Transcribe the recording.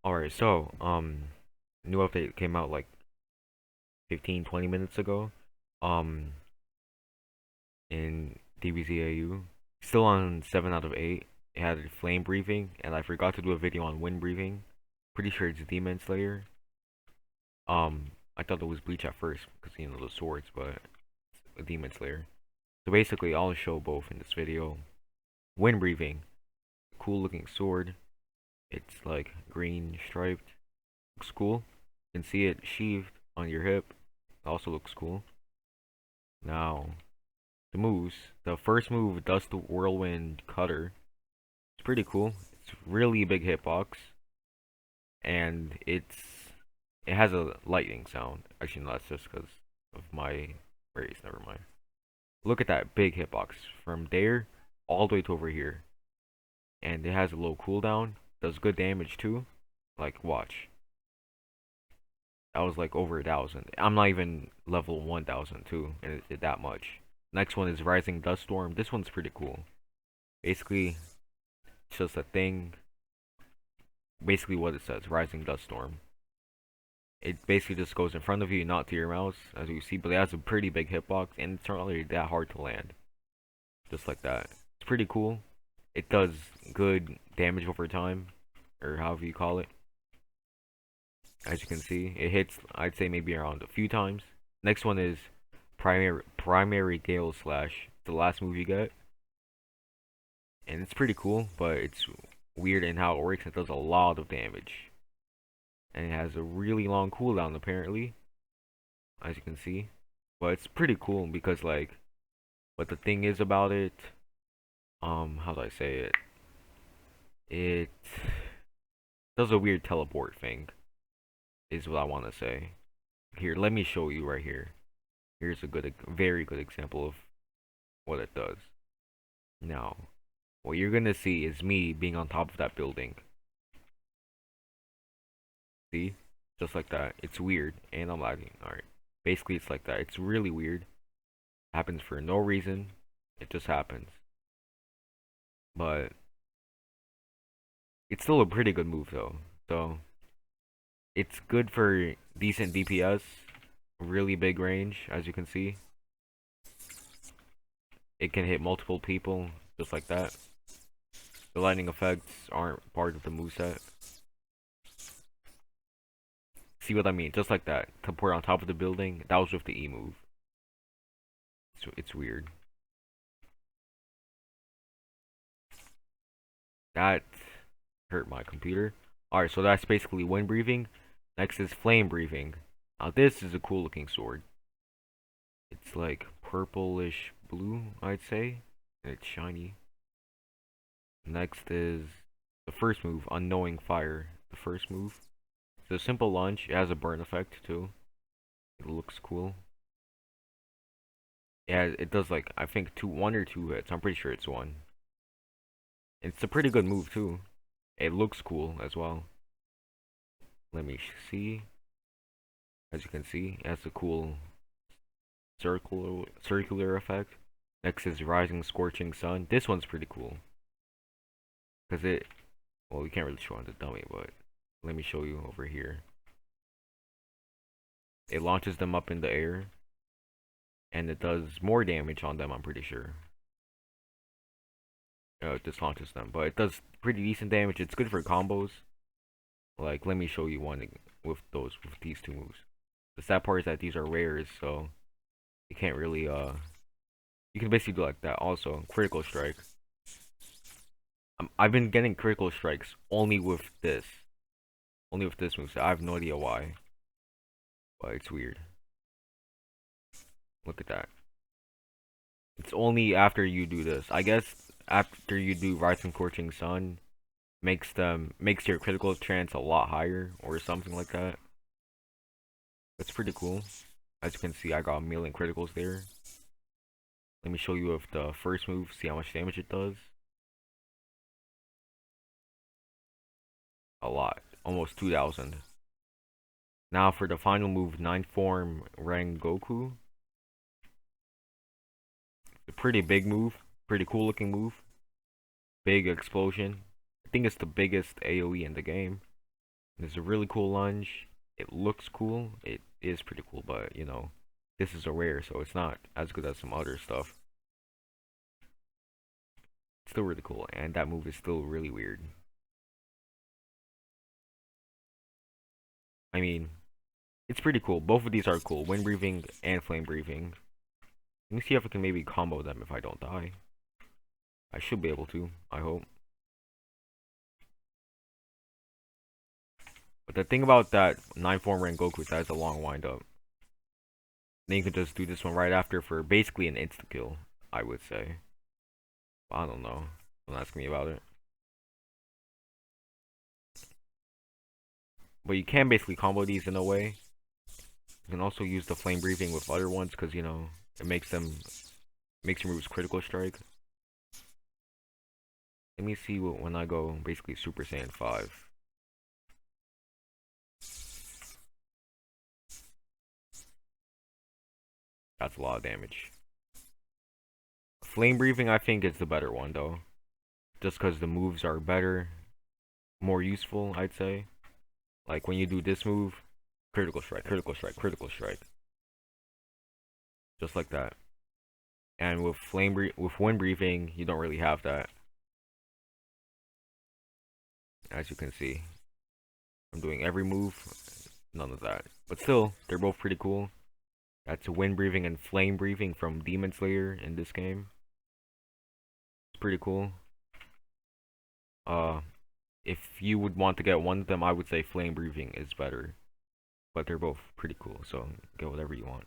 Alright, so, new update came out like 15-20 minutes ago. Um, in DBZAU. Still on 7 out of 8. It had flame breathing, and I forgot to do a video on wind breathing. Pretty sure it's Demon Slayer. I thought it was Bleach at first, because, you know, the swords, but it's a Demon Slayer. So basically, I'll show both in this video. Wind breathing. Cool looking sword. It's like green striped. Looks cool. You can see it sheathed on your hip. Also looks cool. Now, the moves. The first move does the Whirlwind Cutter. It's pretty cool. It's really big hitbox, and it has a lightning sound. Actually, no, that's just because of my phrase. Never mind. Look at that big hitbox from there all the way to over here, and it has a low cooldown. Does good damage too. Like, watch. That was like over 1,000. I'm not even level 1,000 too, and it did that much. Next one is Rising Dust Storm. This one's pretty cool. Basically, it's just a thing. Basically, what it says, Rising Dust Storm. It basically just goes in front of you, not to your mouse, as you see, but it has a pretty big hitbox, and it's not really that hard to land. Just like that. It's pretty cool. It does good damage over time, or however you call it. As you can see, it hits, I'd say maybe around a few times. Next one is Primary Gale Slash. The last move you get. And it's pretty cool, but it's weird in how it works. It does a lot of damage. And it has a really long cooldown apparently, as you can see. But it's pretty cool because, like, but the thing is about it, how do I say it? It does a weird teleport thing, is what I want to say. Here, let me show you right here. Here's a very good example of what it does. Now, what you're gonna see is me being on top of that building. See? Just like that. It's weird, and I'm lagging. Alright. Basically, it's like that. It's really weird. Happens for no reason. It just happens. But it's still a pretty good move, though. So, it's good for decent DPS. Really big range, as you can see. It can hit multiple people, just like that. The lightning effects aren't part of the moveset. See what I mean? Just like that. Teleport on top of the building. That was with the E move. So it's weird. That hurt my computer. Alright, so that's basically wind breathing. Next is flame breathing. Now this is a cool looking sword. It's like purplish blue, I'd say. And it's shiny. Next is the first move, Unknowing Fire. The first move. It's a simple launch. It has a burn effect too. It looks cool. Yeah, it does like, I think one or two hits. I'm pretty sure it's one. It's a pretty good move too. It looks cool as well. Let me see. As you can see, it has a cool circular effect. Next is Rising Scorching Sun. This one's pretty cool. Because well, we can't really show on the dummy, but let me show you over here. It launches them up in the air. And it does more damage on them, I'm pretty sure. It just launches them. But it does pretty decent damage. It's good for combos. Like, let me show you one with these two moves. The sad part is that these are rares, so you can't really, you can basically do like that. Also, critical strike. I've been getting critical strikes only with this. Only with this move, so I have no idea why. But it's weird. Look at that. It's only after you do this. I guess after you do Rising Scorching Sun, makes your critical chance a lot higher or something like that. That's pretty cool. As you can see, I got a million criticals there. Let me show you with the first move, see how much damage it does. A lot. Almost 2,000. Now for the final move, 9th form Rengoku. A pretty big move. Pretty cool looking move. Big explosion. I think it's the biggest AoE in the game. It's a really cool lunge. It looks cool. It is pretty cool, but you know, this is a rare, so it's not as good as some other stuff. It's still really cool, and that move is still really weird. I mean, it's pretty cool. Both of these are cool. Wind breathing and flame breathing. Let me see if I can maybe combo them if I don't die. I should be able to, I hope. But the thing about that 9-form Rengoku is that it's a long wind up. Then you can just do this one right after for basically an insta kill, I would say. I don't know. Don't ask me about it. But you can basically combo these in a way. You can also use the flame breathing with other ones because you know it makes your moves critical strike. Let me see what when I go basically Super Saiyan 5. That's a lot of damage. Flame breathing I think is the better one though. Just because the moves are better, more useful, I'd say. Like when you do this move, critical strike, critical strike, critical strike. Just like that. And with with wind breathing, you don't really have that. As you can see. I'm doing every move, none of that. But still, they're both pretty cool. That's wind breathing and flame breathing from Demon Slayer in this game. It's pretty cool. Uh, if you would want to get one of them, I would say flame breathing is better. But they're both pretty cool, so get whatever you want.